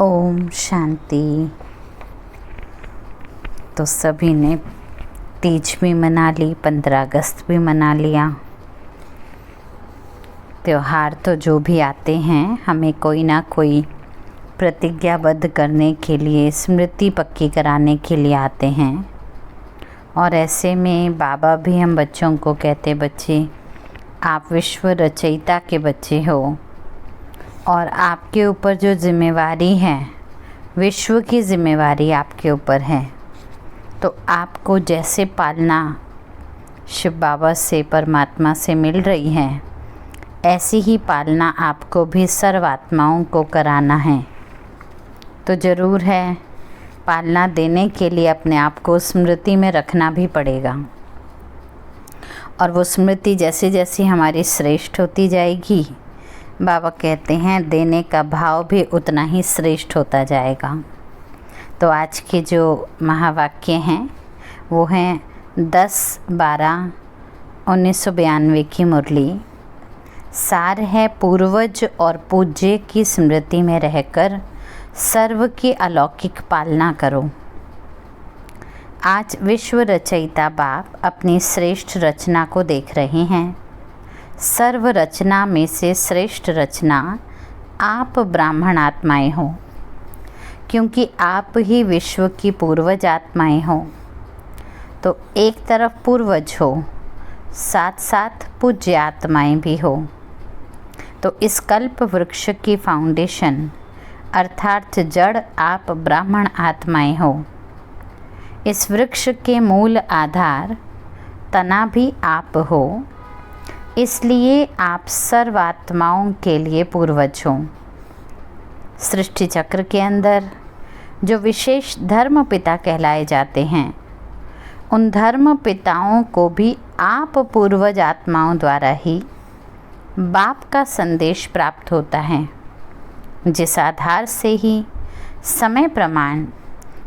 ओम शांति। तो सभी ने तीज भी मना ली, 15 अगस्त भी मना लिया। त्यौहार तो जो भी आते हैं हमें कोई ना कोई प्रतिज्ञाबद्ध करने के लिए, स्मृति पक्की कराने के लिए आते हैं। और ऐसे में बाबा भी हम बच्चों को कहते, बच्चे आप विश्व रचयिता के बच्चे हो और आपके ऊपर जो जिम्मेवारी है, विश्व की जिम्मेवारी आपके ऊपर है। तो आपको जैसे पालना शिव बाबा से, परमात्मा से मिल रही है, ऐसी ही पालना आपको भी सर्व आत्माओं को कराना है। तो ज़रूर है, पालना देने के लिए अपने आप को स्मृति में रखना भी पड़ेगा। और वो स्मृति जैसे जैसे हमारी श्रेष्ठ होती जाएगी, बाबा कहते हैं देने का भाव भी उतना ही श्रेष्ठ होता जाएगा। तो आज के जो महावाक्य हैं वो हैं 10/12/1992 की मुरली। सार है, पूर्वज और पूज्य की स्मृति में रहकर सर्व की अलौकिक पालना करो। आज विश्व रचयिता बाप अपनी श्रेष्ठ रचना को देख रहे हैं। सर्व रचना में से श्रेष्ठ रचना आप ब्राह्मण आत्माएं हो, क्योंकि आप ही विश्व की पूर्वज आत्माएं हो। तो एक तरफ पूर्वज हो, साथ साथ पूज्य आत्माएं भी हो। तो इस कल्प वृक्ष की फाउंडेशन अर्थात जड़ आप ब्राह्मण आत्माएं हो। इस वृक्ष के मूल आधार तना भी आप हो, इसलिए आप सर्व आत्माओं के लिए पूर्वज हो। सृष्टि चक्र के अंदर जो विशेष धर्म पिता कहलाए जाते हैं, उन धर्म पिताओं को भी आप पूर्वज आत्माओं द्वारा ही बाप का संदेश प्राप्त होता है, जिस आधार से ही समय प्रमाण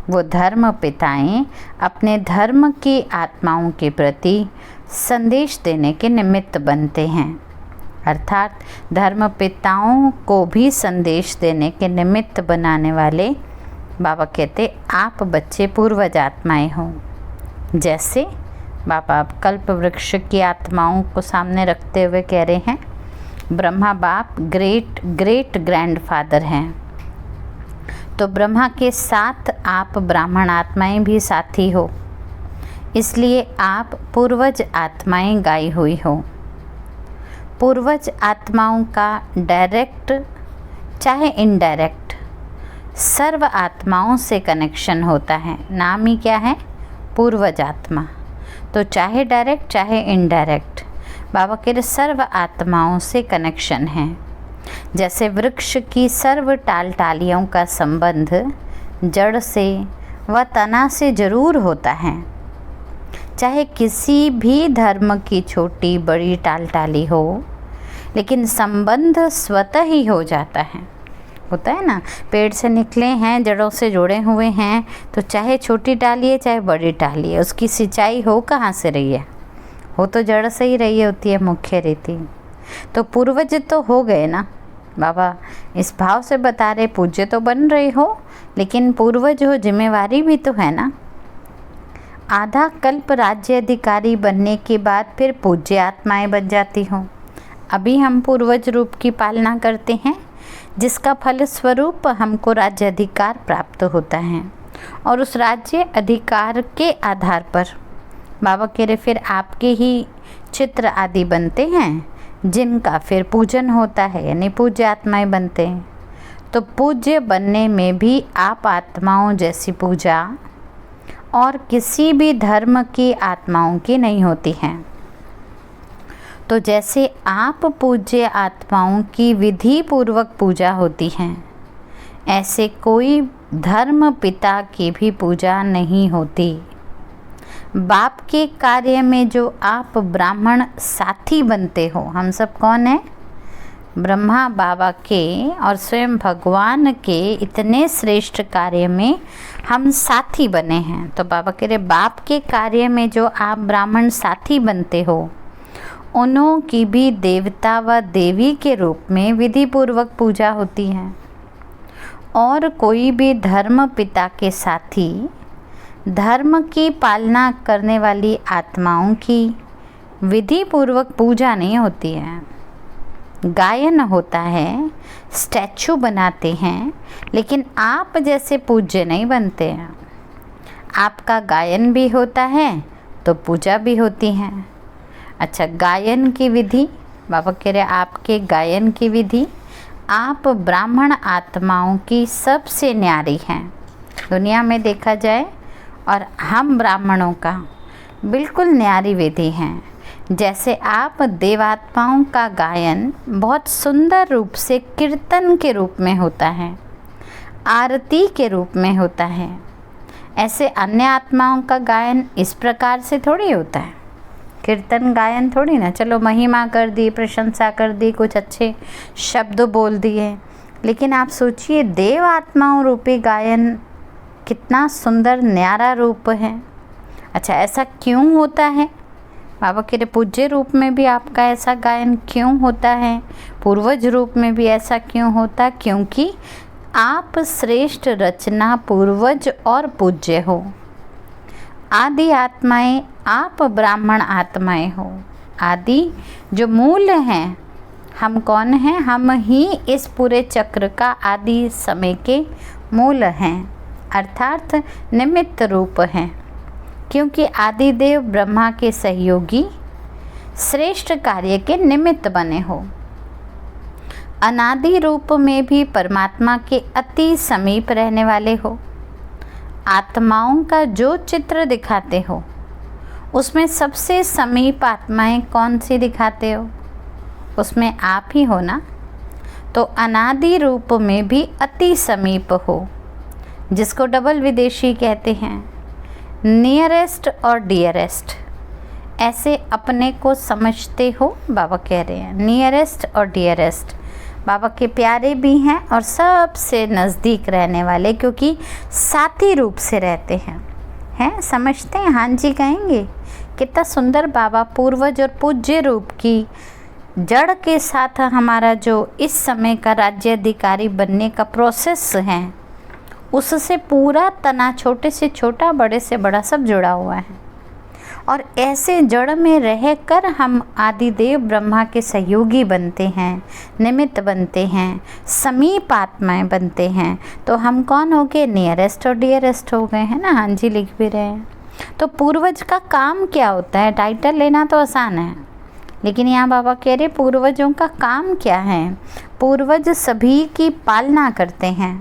वो धर्म पिताएं अपने धर्म की आत्माओं के प्रति संदेश देने के निमित्त बनते हैं। अर्थात धर्म पिताओं को भी संदेश देने के निमित्त बनाने वाले बाबा कहते आप बच्चे पूर्वज आत्माएं हो। जैसे बाबा अब कल्प वृक्ष की आत्माओं को सामने रखते हुए कह रहे हैं, ब्रह्मा बाप ग्रेट ग्रेट ग्रैंडफादर हैं, तो ब्रह्मा के साथ आप ब्राह्मण आत्माएं भी साथी हो, इसलिए आप पूर्वज आत्माएं गाई हुई हो। पूर्वज आत्माओं का डायरेक्ट चाहे इनडायरेक्ट सर्व आत्माओं से कनेक्शन होता है। नाम ही क्या है? पूर्वज आत्मा। तो चाहे डायरेक्ट चाहे इनडायरेक्ट बाबा के सर्व आत्माओं से कनेक्शन है। जैसे वृक्ष की सर्व टालियों का संबंध जड़ से व तना से जरूर होता है। चाहे किसी भी धर्म की छोटी बड़ी टाली हो, लेकिन संबंध स्वतः ही हो जाता है। होता है ना, पेड़ से निकले हैं, जड़ों से जुड़े हुए हैं, तो चाहे छोटी टाली है चाहे बड़ी टाली है, उसकी सिंचाई हो कहाँ से रही है? हो तो जड़ से ही रही होती है, मुख्य रीति। तो पूर्वज तो हो गए ना, बाबा इस भाव से बता रहे, पूज्य तो बन रहे हो, लेकिन पूर्वज हो, जिम्मेवारी भी तो है ना। आधा कल्प राज्य अधिकारी बनने के बाद फिर पूज्य आत्माएं बन जाती हो। अभी हम पूर्वज रूप की पालना करते हैं, जिसका फल स्वरूप हमको राज्य अधिकार प्राप्त होता है। और उस राज्य अधिकार के आधार पर बाबा कह रहे फिर आपके ही चित्र आदि बनते हैं, जिनका फिर पूजन होता है, यानी पूज्य आत्माएं बनते हैं। तो पूज्य बनने में भी आप आत्माओं जैसी पूजा और किसी भी धर्म की आत्माओं की नहीं होती है। तो जैसे आप पूज्य आत्माओं की विधि पूर्वक पूजा होती है, ऐसे कोई धर्म पिता की भी पूजा नहीं होती। बाप के कार्य में जो आप ब्राह्मण साथी बनते हो, हम सब कौन है? ब्रह्मा बाबा के और स्वयं भगवान के इतने श्रेष्ठ कार्य में हम साथी बने हैं। तो बाबा कह रहे बाप के कार्य में जो आप ब्राह्मण साथी बनते हो, उन्हों की भी देवता व देवी के रूप में विधि पूर्वक पूजा होती है। और कोई भी धर्म पिता के साथी धर्म की पालना करने वाली आत्माओं की विधि पूर्वक पूजा नहीं होती है। गायन होता है, स्टैचू बनाते हैं, लेकिन आप जैसे पूज्य नहीं बनते हैं। आपका गायन भी होता है तो पूजा भी होती है। अच्छा, गायन की विधि, बाबा कह रहे आपके गायन की विधि आप ब्राह्मण आत्माओं की सबसे न्यारी हैं दुनिया में देखा जाए, और हम ब्राह्मणों का बिल्कुल न्यारी विधि हैं। जैसे आप देवात्माओं का गायन बहुत सुंदर रूप से कीर्तन के रूप में होता है, आरती के रूप में होता है, ऐसे अन्य आत्माओं का गायन इस प्रकार से थोड़ी होता है। कीर्तन गायन थोड़ी ना, चलो महिमा कर दी, प्रशंसा कर दी, कुछ अच्छे शब्द बोल दिए, लेकिन आप सोचिए देव आत्माओं रूपी गायन कितना सुंदर न्यारा रूप है। अच्छा, ऐसा क्यों होता है? बाबा के पूज्य रूप में भी आपका ऐसा गायन क्यों होता है? पूर्वज रूप में भी ऐसा क्यों होता? क्योंकि आप श्रेष्ठ रचना पूर्वज और पूज्य हो। आदि आत्माएं, आप ब्राह्मण आत्माएं हो। आदि जो मूल हैं, हम कौन हैं? हम ही इस पूरे चक्र का आदि समय के मूल हैं, अर्थात निमित्त रूप हैं। क्योंकि आदिदेव ब्रह्मा के सहयोगी श्रेष्ठ कार्य के निमित्त बने हो। अनादि रूप में भी परमात्मा के अति समीप रहने वाले हो। आत्माओं का जो चित्र दिखाते हो उसमें सबसे समीप आत्माएं कौन सी दिखाते हो? उसमें आप ही हो ना। तो अनादि रूप में भी अति समीप हो, जिसको डबल विदेशी कहते हैं, नियरेस्ट और डियरेस्ट, ऐसे अपने को समझते हो। बाबा कह रहे हैं नियरेस्ट और डियरेस्ट, बाबा के प्यारे भी हैं और सबसे नज़दीक रहने वाले, क्योंकि साथी रूप से रहते हैं समझते हैं। हाँ जी कहेंगे, कितना सुंदर बाबा पूर्वज और पूज्य रूप की जड़ के साथ हमारा जो इस समय का राज्याधिकारी बनने का प्रोसेस है, उससे पूरा तना छोटे से छोटा, बड़े से बड़ा सब जुड़ा हुआ है। और ऐसे जड़ में रहकर हम आदिदेव ब्रह्मा के सहयोगी बनते हैं, निमित्त बनते हैं, समीप आत्माएं बनते हैं। तो हम कौन हो गए? नियरेस्ट और डियरेस्ट हो गए, है ना। हाँ जी लिख भी रहे हैं। तो पूर्वज का काम क्या होता है? टाइटल लेना तो आसान है, लेकिन यहाँ बाबा कह रहे पूर्वजों का काम क्या है? पूर्वज सभी की पालना करते हैं।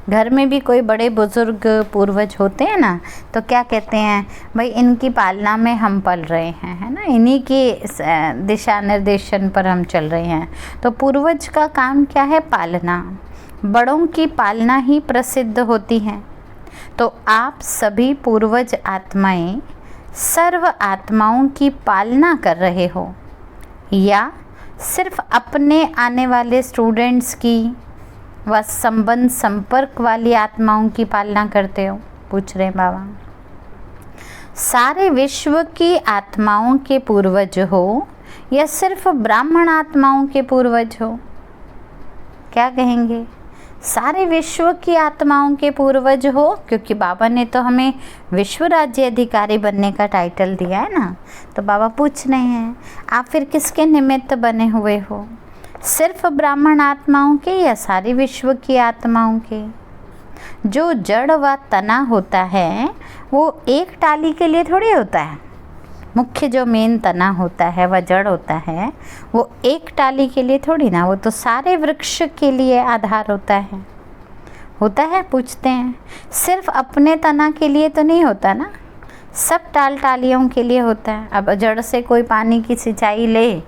घर में भी कोई बड़े बुजुर्ग पूर्वज होते हैं ना, तो क्या कहते हैं? भाई इनकी पालना में हम पल रहे हैं, है ना, इन्हीं के दिशा निर्देशन पर हम चल रहे हैं। तो पूर्वज का काम क्या है? पालना। बड़ों की पालना ही प्रसिद्ध होती है। तो आप सभी पूर्वज आत्माएं सर्व आत्माओं की पालना कर रहे हो, या सिर्फ अपने आने वाले स्टूडेंट्स की व संबंध संपर्क वाली आत्माओं की पालना करते हो? पूछ रहे बाबा। सारे विश्व की आत्माओं के पूर्वज हो या सिर्फ ब्राह्मण आत्माओं के पूर्वज हो? क्या कहेंगे? सारे विश्व की आत्माओं के पूर्वज हो, क्योंकि बाबा ने तो हमें विश्व राज्य अधिकारी बनने का टाइटल दिया है ना। तो बाबा पूछ रहे हैं आप फिर किसके निमित्त बने हुए हो? सिर्फ ब्राह्मण आत्माओं के या सारी विश्व की आत्माओं के? जो जड़ व तना होता है वो एक टाली के लिए थोड़ी होता है। मुख्य जो मेन तना होता है वह जड़ होता है, वो एक टाली के लिए थोड़ी ना, वो तो सारे वृक्ष के लिए आधार होता है। पूछते हैं सिर्फ अपने तना के लिए तो नहीं होता ना, सब टालियों के लिए होता है। अब जड़ से कोई पानी की सिंचाई ले,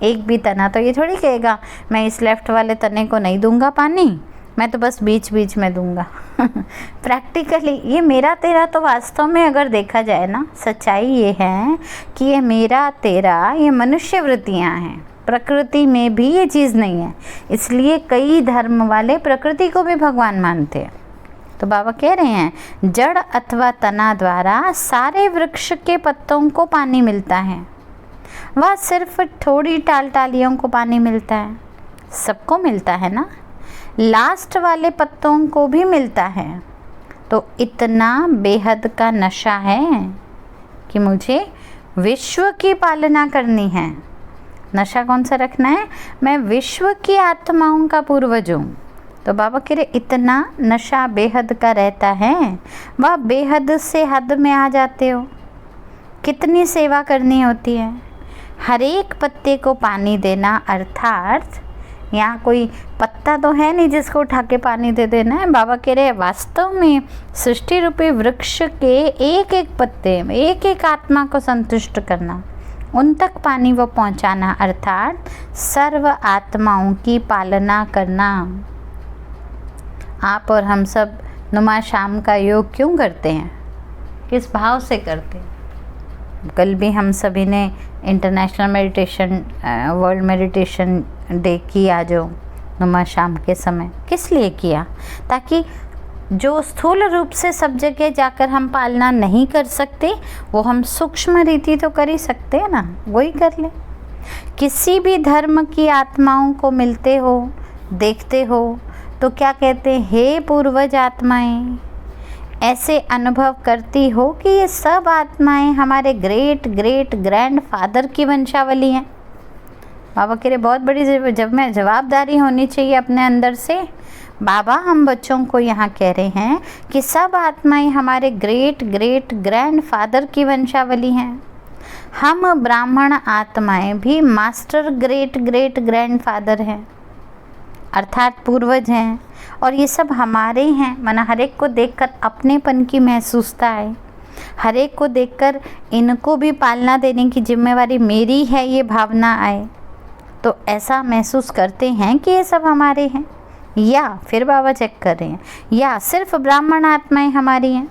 एक भी तना तो ये थोड़ी कहेगा मैं इस लेफ्ट वाले तने को नहीं दूंगा पानी, मैं तो बस बीच बीच में दूंगा। प्रैक्टिकली ये मेरा तेरा तो वास्तव में अगर देखा जाए ना, सच्चाई ये है कि ये मेरा तेरा ये मनुष्य वृत्तियाँ हैं, प्रकृति में भी ये चीज़ नहीं है। इसलिए कई धर्म वाले प्रकृति को भी भगवान मानते हैं। तो बाबा कह रहे हैं जड़ अथवा तना द्वारा सारे वृक्ष के पत्तों को पानी मिलता है, वह सिर्फ थोड़ी टालियों को पानी मिलता है? सबको मिलता है ना। लास्ट वाले पत्तों को भी मिलता है। तो इतना बेहद का नशा है कि मुझे विश्व की पालना करनी है। नशा कौन सा रखना है? मैं विश्व की आत्माओं का पूर्वज हूँ। तो बाबा कह रहे इतना नशा बेहद का रहता है, वह बेहद से हद में आ जाते हो। कितनी सेवा करनी होती है, हर एक पत्ते को पानी देना, अर्थात यहाँ कोई पत्ता तो है नहीं जिसको उठा के पानी दे देना है। बाबा कह रहे वास्तव में सृष्टि रूपी वृक्ष के एक एक पत्ते में एक एक आत्मा को संतुष्ट करना, उन तक पानी वो पहुँचाना, अर्थात सर्व आत्माओं की पालना करना। आप और हम सब नुमा शाम का योग क्यों करते हैं? किस भाव से करते हैं? कल भी हम सभी ने international meditation world meditation day किया, जो नुमा शाम के समय किस लिए किया? ताकि जो स्थूल रूप से सब जगह जाकर हम पालना नहीं कर सकते, वो हम सूक्ष्म रीति तो कर ही सकते हैं ना, वही कर ले। किसी भी धर्म की आत्माओं को मिलते हो, देखते हो, तो क्या कहते हैं? हे पूर्वज आत्माएं, ऐसे अनुभव करती हो कि ये सब आत्माएं हमारे ग्रेट ग्रेट ग्रैंड फादर की वंशावली हैं। बाबा कह रहे बहुत बड़ी जब मैं जवाबदारी होनी चाहिए अपने अंदर से। बाबा हम बच्चों को यहाँ कह रहे हैं कि सब आत्माएं हमारे ग्रेट ग्रेट ग्रैंड फादर की वंशावली हैं। हम ब्राह्मण आत्माएं भी master great great grand father हैं, अर्थात पूर्वज हैं। और ये सब हमारे हैं। माना हर एक को देखकर अपनेपन की महसूसता है, हर एक को देखकर इनको भी पालना देने की जिम्मेवारी मेरी है, ये भावना आए तो ऐसा महसूस करते हैं कि ये सब हमारे हैं। या फिर बाबा चेक कर रहे हैं, या सिर्फ ब्राह्मण आत्माएं हमारी हैं।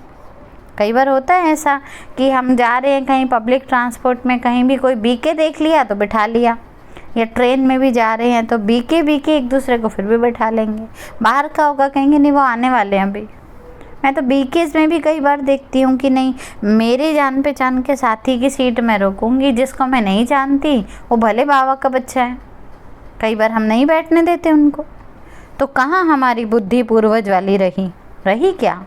कई बार होता है ऐसा कि हम जा रहे हैं कहीं पब्लिक ट्रांसपोर्ट में, कहीं भी कोई बीके देख लिया तो बिठा लिया, या ट्रेन में भी जा रहे हैं तो बीके एक दूसरे को फिर भी बैठा लेंगे। बाहर का होगा, कहेंगे नहीं वो आने वाले हैं अभी। मैं तो बीकेस में भी कई बार देखती हूँ कि नहीं, मेरे जान पहचान के साथी की सीट में रोकूंगी, जिसको मैं नहीं जानती वो भले बाबा का बच्चा है, कई बार हम नहीं बैठने देते उनको। तो कहाँ हमारी बुद्धि पूर्वज वाली रही क्या?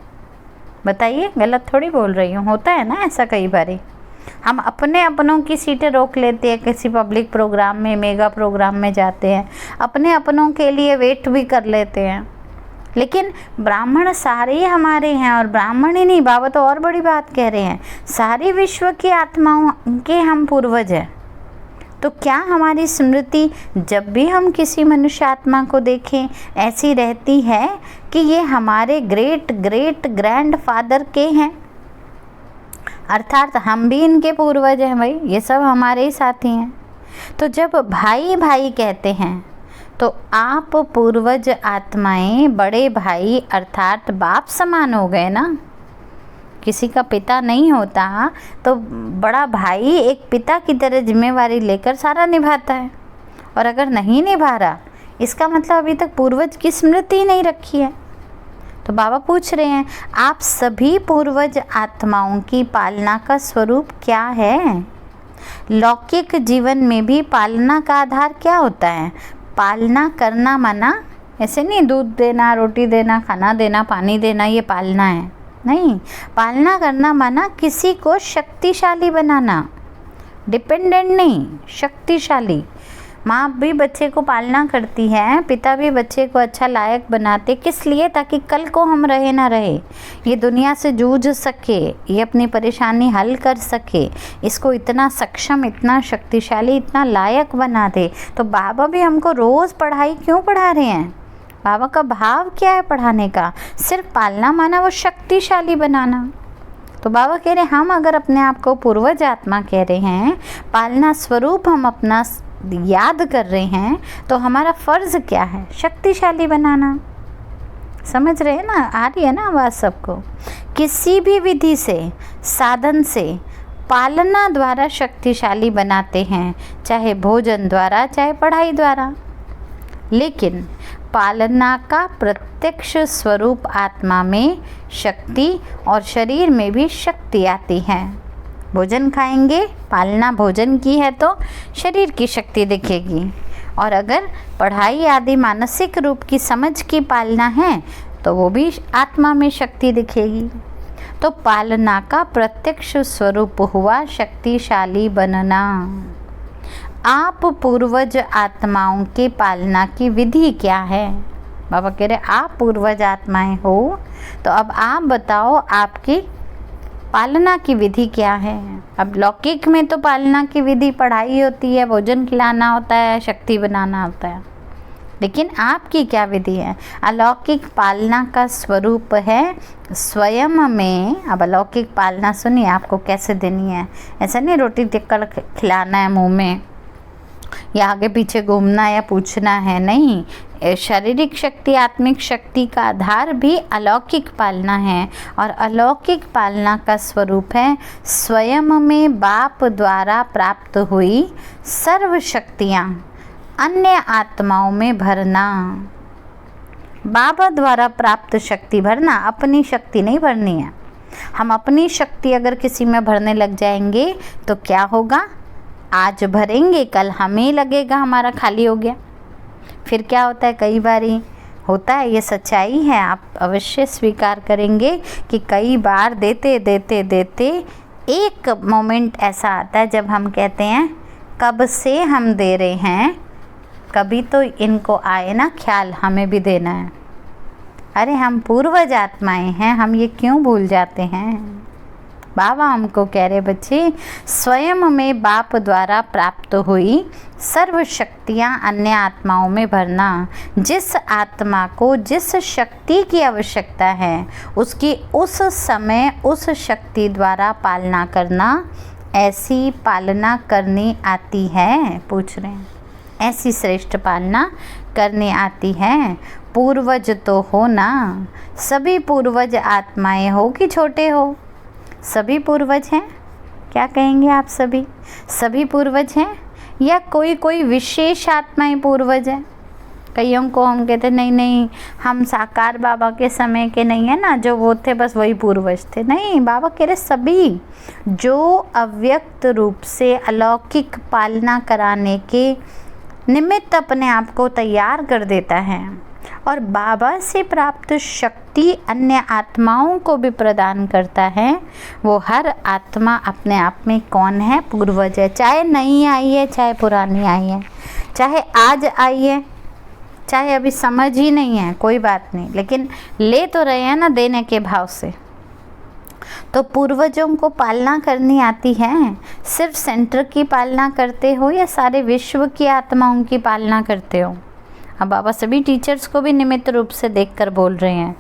बताइए, गलत थोड़ी बोल रही हूँ। होता है ना ऐसा कई बार, हम अपने अपनों की सीटें रोक लेते हैं। किसी पब्लिक प्रोग्राम में, मेगा प्रोग्राम में जाते हैं, अपने अपनों के लिए वेट भी कर लेते हैं। लेकिन ब्राह्मण सारे ही हमारे हैं, और ब्राह्मण ही नहीं, बाबा तो और बड़ी बात कह रहे हैं, सारी विश्व की आत्माओं के हम पूर्वज हैं। तो क्या हमारी स्मृति जब भी हम किसी मनुष्य आत्मा को देखें ऐसी रहती है कि ये हमारे ग्रेट ग्रेट ग्रैंड फादर के हैं, अर्थात हम भी इनके पूर्वज हैं भाई, ये सब हमारे ही साथी हैं। तो जब भाई भाई कहते हैं तो आप पूर्वज आत्माएं बड़े भाई अर्थात बाप समान हो गए ना। किसी का पिता नहीं होता तो बड़ा भाई एक पिता की तरह जिम्मेवारी लेकर सारा निभाता है, और अगर नहीं निभा रहा इसका मतलब अभी तक पूर्वज की स्मृति ही नहीं रखी है। तो बाबा पूछ रहे हैं आप सभी पूर्वज आत्माओं की पालना का स्वरूप क्या है? लौकिक जीवन में भी पालना का आधार क्या होता है? पालना करना माना ऐसे नहीं दूध देना, रोटी देना, खाना देना, पानी देना, ये पालना है नहीं। पालना करना माना किसी को शक्तिशाली बनाना, डिपेंडेंट नहीं, शक्तिशाली। माँ भी बच्चे को पालना करती है, पिता भी बच्चे को अच्छा लायक बनाते, किस लिए? ताकि कल को हम रहे ना रहे, ये दुनिया से जूझ सके, ये अपनी परेशानी हल कर सके, इसको इतना सक्षम, इतना शक्तिशाली, इतना लायक बना दे। तो बाबा भी हमको रोज़ पढ़ाई क्यों पढ़ा रहे हैं? बाबा का भाव क्या है पढ़ाने का? सिर्फ पालना माना वो शक्तिशाली बनाना। तो बाबा कह रहे हैं हम अगर अपने आप को पूर्वज आत्मा कह रहे हैं, पालना स्वरूप हम अपना याद कर रहे हैं, तो हमारा फ़र्ज़ क्या है? शक्तिशाली बनाना। समझ रहे हैं ना? आ रही है ना आवाज़ सबको? किसी भी विधि से, साधन से पालना द्वारा शक्तिशाली बनाते हैं, चाहे भोजन द्वारा, चाहे पढ़ाई द्वारा। लेकिन पालना का प्रत्यक्ष स्वरूप आत्मा में शक्ति और शरीर में भी शक्ति आती है। भोजन खाएंगे, पालना भोजन की है तो शरीर की शक्ति दिखेगी, और अगर पढ़ाई आदि मानसिक रूप की समझ की पालना है तो वो भी आत्मा में शक्ति दिखेगी। तो पालना का प्रत्यक्ष स्वरूप हुआ शक्तिशाली बनना। आप पूर्वज आत्माओं के पालना की विधि क्या है? बाबा कह रहे आप पूर्वज आत्माएं हो, तो अब आप बताओ आपकी पालना की विधि क्या है। अब लौकिक में तो पालना की विधि पढ़ाई होती है, भोजन खिलाना होता है, शक्ति बनाना होता है, लेकिन आपकी क्या विधि है? अलौकिक पालना का स्वरूप है स्वयं में। अब अलौकिक पालना सुनिए आपको कैसे देनी है। ऐसा नहीं रोटी टिक्कर खिलाना है मुंह में, या आगे पीछे घूमना या पूछना है, नहीं। शारीरिक शक्ति, आत्मिक शक्ति का आधार भी अलौकिक पालना है, और अलौकिक पालना का स्वरूप है स्वयं में बाप द्वारा प्राप्त हुई सर्व शक्तियाँ अन्य आत्माओं में भरना। बाबा द्वारा प्राप्त शक्ति भरना, अपनी शक्ति नहीं भरनी है। हम अपनी शक्ति अगर किसी में भरने लग जाएंगे तो क्या होगा? आज भरेंगे, कल हमें लगेगा हमारा खाली हो गया। फिर क्या होता है, कई बार होता है, ये सच्चाई है, आप अवश्य स्वीकार करेंगे कि कई बार देते देते देते एक मोमेंट ऐसा आता है जब हम कहते हैं कब से हम दे रहे हैं, कभी तो इनको आए ना ख्याल हमें भी देना है। अरे हम पूर्वज आत्माएं हैं, हम ये क्यों भूल जाते हैं? बाबा हमको कह रहे बच्चे, स्वयं में बाप द्वारा प्राप्त हुई सर्व शक्तियाँ अन्य आत्माओं में भरना। जिस आत्मा को जिस शक्ति की आवश्यकता है उसकी उस समय उस शक्ति द्वारा पालना करना। ऐसी पालना करनी आती है? पूछ रहे हैं, ऐसी श्रेष्ठ पालना करनी आती है? पूर्वज तो हो ना, सभी पूर्वज आत्माएं हो कि छोटे हो, सभी पूर्वज हैं। क्या कहेंगे आप? सभी पूर्वज हैं, या कोई कोई विशेष आत्माएं पूर्वज हैं? कईयों को हम कहते नहीं हम साकार बाबा के समय के नहीं है ना, जो वो थे बस वही पूर्वज थे। नहीं, बाबा कह रहे सभी जो अव्यक्त रूप से अलौकिक पालना कराने के निमित्त अपने आप को तैयार कर देता है और बाबा से प्राप्त शक्ति अन्य आत्माओं को भी प्रदान करता है। वो हर आत्मा अपने आप में कौन है? पूर्वज है। चाहे नई आई है, चाहे पुरानी आई है, चाहे आज आई है, चाहे अभी समझ ही नहीं है, कोई बात नहीं, लेकिन ले तो रहे हैं ना देने के भाव से। तो पूर्वजों को पालना करनी आती है? सिर्फ सेंटर की पालना करते हो या सारे विश्व की आत्माओं की पालना करते हो? अब बाबा सभी टीचर्स को भी निमित्त रूप से देखकर बोल रहे हैं,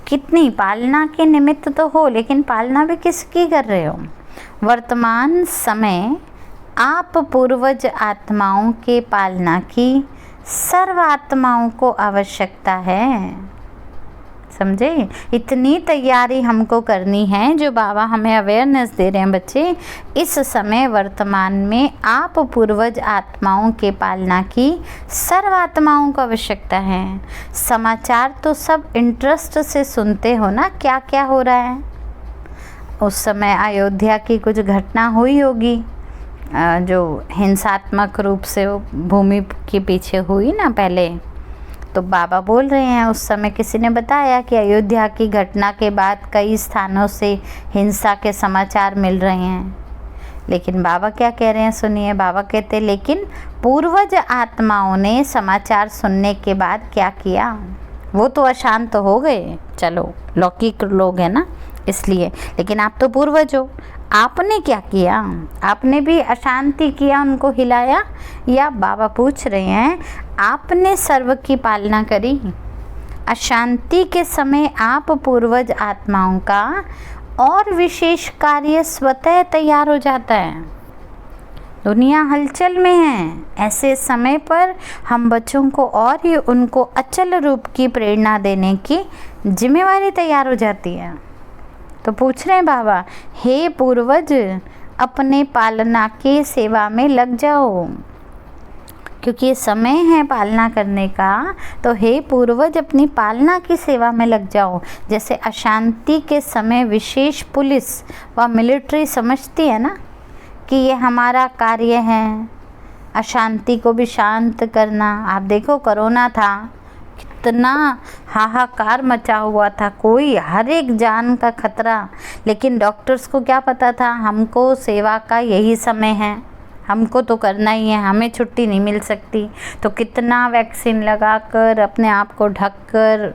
कितनी पालना के निमित्त तो हो, लेकिन पालना भी किसकी कर रहे हो? वर्तमान समय आप पूर्वज आत्माओं के पालना की सर्व आत्माओं को आवश्यकता है। समझे? इतनी तैयारी हमको करनी है, जो बाबा हमें अवेयरनेस दे रहे हैं बच्चे। इस समय वर्तमान में आप पूर्वज आत्माओं के पालना की सर्व आत्माओं को आवश्यकता है। समाचार तो सब इंटरेस्ट से सुनते हो ना, क्या क्या हो रहा है। उस समय अयोध्या की कुछ घटना हुई होगी, जो हिंसात्मक रूप से भूमि के पीछे हुई ना पहले। तो बाबा बोल रहे हैं उस समय किसी ने बताया कि अयोध्या की घटना के बाद कई स्थानों से हिंसा के समाचार मिल रहे हैं। लेकिन बाबा क्या कह रहे हैं सुनिए। बाबा कहते हैं लेकिन पूर्वज आत्माओं ने समाचार सुनने के बाद क्या किया? वो तो अशांत हो गए, चलो लौकिक लोग हैं ना इसलिए, लेकिन आप तो पूर्वज हो, आपने क्या किया? आपने भी अशांति किया, उनको हिलाया? या बाबा पूछ रहे हैं आपने सर्व की पालना करी? अशांति के समय आप पूर्वज आत्माओं का और विशेष कार्य स्वतः तैयार हो जाता है। दुनिया हलचल में है, ऐसे समय पर हम बच्चों को और ही उनको अचल रूप की प्रेरणा देने की जिम्मेवारी तैयार हो जाती है। तो पूछ रहे हैं बाबा, हे पूर्वज अपने पालना के सेवा में लग जाओ, क्योंकि ये समय है पालना करने का। तो हे पूर्वज अपनी पालना की सेवा में लग जाओ। जैसे अशांति के समय विशेष पुलिस व मिलिट्री समझती है ना कि ये हमारा कार्य है, अशांति को भी शांत करना। आप देखो कोरोना था, कितना हाहाकार मचा हुआ था, कोई हर एक जान का खतरा, लेकिन डॉक्टर्स को क्या पता था हमको सेवा का यही समय है, हमको तो करना ही है, हमें छुट्टी नहीं मिल सकती। तो कितना वैक्सीन लगाकर, अपने आप को ढककर,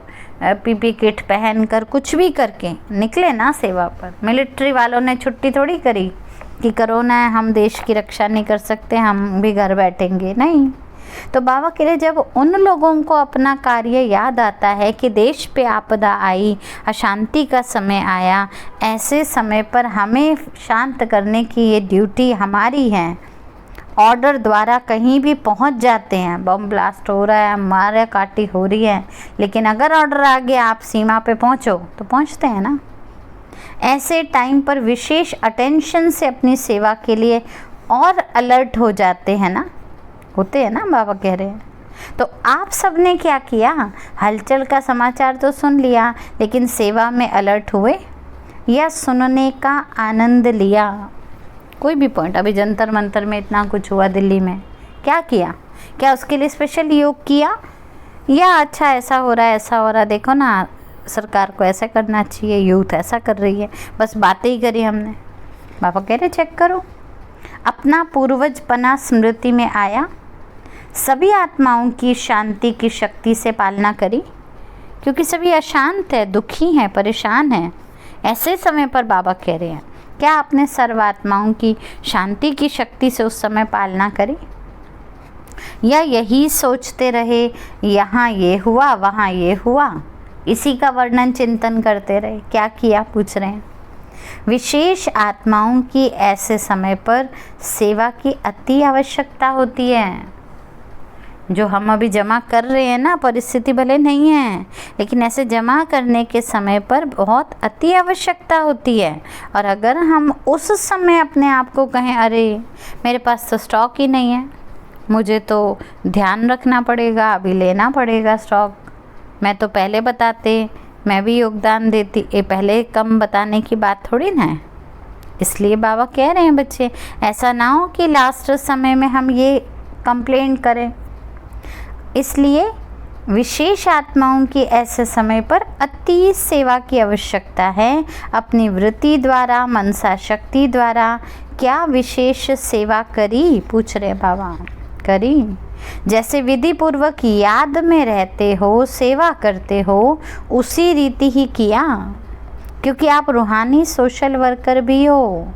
पीपी किट पहनकर, कुछ भी करके निकले ना सेवा पर। मिलिट्री वालों ने छुट्टी थोड़ी करी कि कोरोना है, हम देश की रक्षा नहीं कर सकते, हम भी घर बैठेंगे, नहीं। तो बाबा कह रहे जब उन लोगों को अपना कार्य याद आता है कि देश पे आपदा आई, अशांति का समय आया, ऐसे समय पर हमें शांत करने की ये ड्यूटी हमारी है। ऑर्डर द्वारा कहीं भी पहुंच जाते हैं, बम ब्लास्ट हो रहा है, मारा काटी हो रही है, लेकिन अगर ऑर्डर आ गया आप सीमा पे पहुंचो तो पहुंचते हैं ना। ऐसे टाइम पर विशेष अटेंशन से अपनी सेवा के लिए और अलर्ट हो जाते हैं ना, होते हैं ना, बाबा कह रहे हैं। तो आप सबने क्या किया, हलचल का समाचार तो सुन लिया, लेकिन सेवा में अलर्ट हुए या सुनने का आनंद लिया? कोई भी पॉइंट, अभी जंतर मंतर में इतना कुछ हुआ दिल्ली में, क्या किया? क्या उसके लिए स्पेशल योग किया, या अच्छा ऐसा हो रहा है, ऐसा हो रहा है, देखो ना सरकार को ऐसा करना चाहिए, यूथ ऐसा कर रही है, बस बातें ही करी हमने? बाबा कह रहे चेक करो, अपना पूर्वजपना स्मृति में आया, सभी आत्माओं की शांति की शक्ति से पालना करी, क्योंकि सभी अशांत है, दुखी हैं, परेशान हैं। ऐसे समय पर बाबा कह रहे हैं क्या आपने सर्व आत्माओं की शांति की शक्ति से उस समय पालना करी, या यही सोचते रहे यहाँ ये हुआ वहाँ ये हुआ, इसी का वर्णन चिंतन करते रहे? क्या किया, पूछ रहे हैं। विशेष आत्माओं की ऐसे समय पर सेवा की अति आवश्यकता होती है। जो हम अभी जमा कर रहे हैं ना, परिस्थिति भले नहीं है, लेकिन ऐसे जमा करने के समय पर बहुत अति आवश्यकता होती है। और अगर हम उस समय अपने आप को कहें अरे मेरे पास तो स्टॉक ही नहीं है, मुझे तो ध्यान रखना पड़ेगा, अभी लेना पड़ेगा स्टॉक, मैं तो पहले बताते, मैं भी योगदान देती, ये पहले कम बताने की बात थोड़ी ना है। इसलिए बाबा कह रहे हैं बच्चे, ऐसा ना हो कि लास्ट समय में हम ये कंप्लेंट करें। इसलिए विशेष आत्माओं की ऐसे समय पर अति सेवा की आवश्यकता है। अपनी वृत्ति द्वारा, मनसा शक्ति द्वारा क्या विशेष सेवा करी, पूछ रहे बाबा? करी, जैसे विधि पूर्वक याद में रहते हो, सेवा करते हो, उसी रीति ही किया, क्योंकि आप रूहानी सोशल वर्कर भी हो,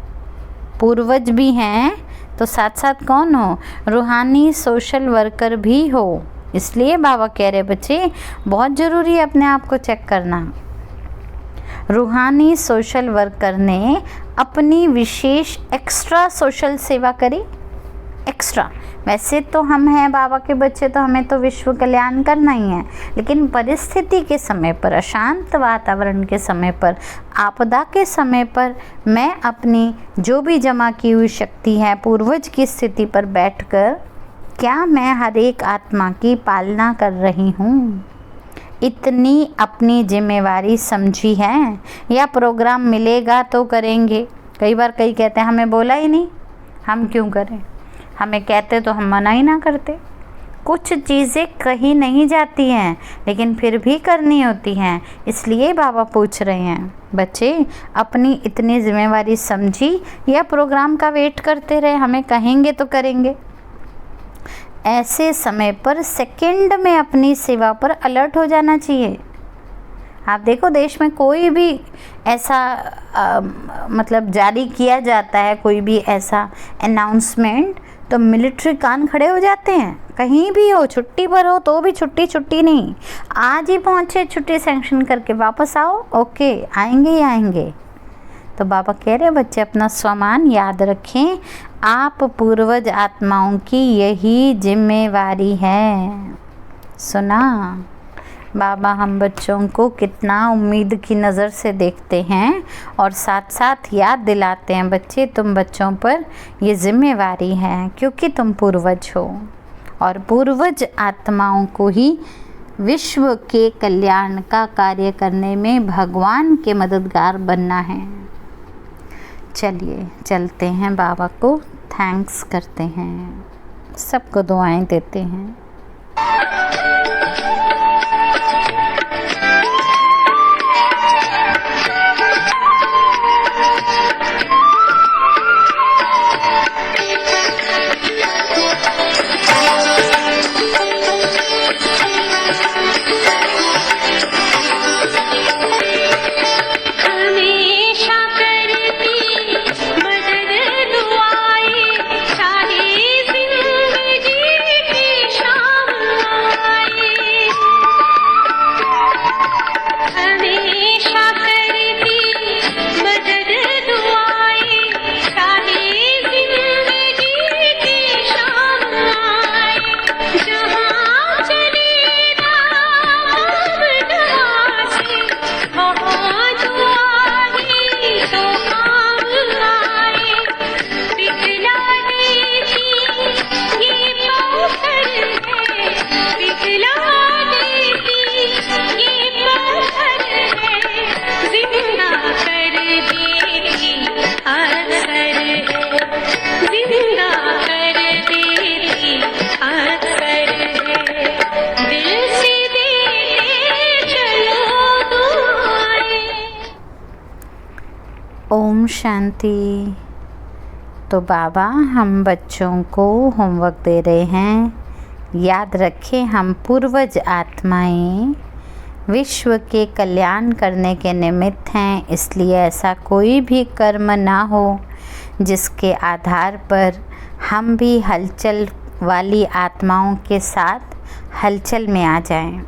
पूर्वज भी हैं, तो साथ साथ कौन हो, रूहानी सोशल वर्कर भी हो। इसलिए बाबा कह रहे बच्चे बहुत ज़रूरी है अपने आप को चेक करना। रूहानी सोशल वर्कर ने अपनी विशेष एक्स्ट्रा सोशल सेवा करी। एक्स्ट्रा, वैसे तो हम हैं बाबा के बच्चे, तो हमें तो विश्व कल्याण करना ही है, लेकिन परिस्थिति के समय पर, अशांत वातावरण के समय पर, आपदा के समय पर मैं अपनी जो भी जमा की हुई शक्ति है पूर्वज की स्थिति पर बैठकर क्या मैं हर एक आत्मा की पालना कर रही हूँ? इतनी अपनी जिम्मेवारी समझी है, या प्रोग्राम मिलेगा तो करेंगे? कई बार कई कहते हैं हमें बोला ही नहीं, हम क्यों करें, हमें कहते तो हम मना ही ना करते। कुछ चीज़ें कही नहीं जाती हैं, लेकिन फिर भी करनी होती हैं। इसलिए बाबा पूछ रहे हैं बच्चे, अपनी इतनी जिम्मेवारी समझी या प्रोग्राम का वेट करते रहे, हमें कहेंगे तो करेंगे? ऐसे समय पर सेकंड में अपनी सेवा पर अलर्ट हो जाना चाहिए। आप देखो देश में कोई भी ऐसा मतलब जारी किया जाता है, कोई भी ऐसा अनाउंसमेंट, तो मिलिट्री कान खड़े हो जाते हैं। कहीं भी हो, छुट्टी पर हो तो भी छुट्टी नहीं, आज ही पहुँचे, छुट्टी सैंक्शन करके वापस आओ, ओके आएंगे ही आएंगे। तो बाबा कह रहे बच्चे अपना स्वमान याद रखें, आप पूर्वज आत्माओं की यही जिम्मेवारी है। सुना बाबा हम बच्चों को कितना उम्मीद की नज़र से देखते हैं, और साथ साथ याद दिलाते हैं बच्चे तुम बच्चों पर ये जिम्मेवारी है, क्योंकि तुम पूर्वज हो, और पूर्वज आत्माओं को ही विश्व के कल्याण का कार्य करने में भगवान के मददगार बनना है। चलिए चलते हैं, बाबा को थैंक्स करते हैं। सबको दुआएं देते हैं। ओम शांति। तो बाबा हम बच्चों को होमवर्क दे रहे हैं। याद रखें हम पूर्वज आत्माएं विश्व के कल्याण करने के निमित्त हैं, इसलिए ऐसा कोई भी कर्म ना हो जिसके आधार पर हम भी हलचल वाली आत्माओं के साथ हलचल में आ जाएं।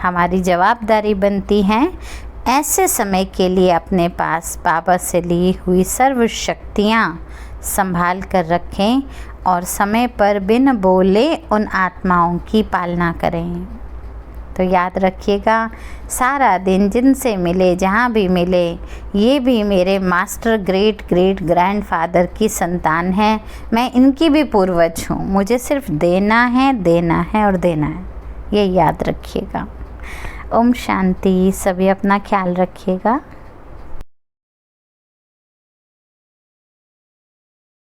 हमारी जवाबदारी बनती है ऐसे समय के लिए अपने पास बाबा से ली हुई सर्व शक्तियाँ संभाल कर रखें और समय पर बिन बोले उन आत्माओं की पालना करें। तो याद रखिएगा, सारा दिन जिनसे मिले, जहाँ भी मिले, ये भी मेरे मास्टर ग्रेट ग्रेट ग्रैंडफादर की संतान है। मैं इनकी भी पूर्वज हूँ। मुझे सिर्फ देना है, देना है और देना है। ये याद रखिएगा। ओम शांति। सभी अपना ख्याल रखिएगा।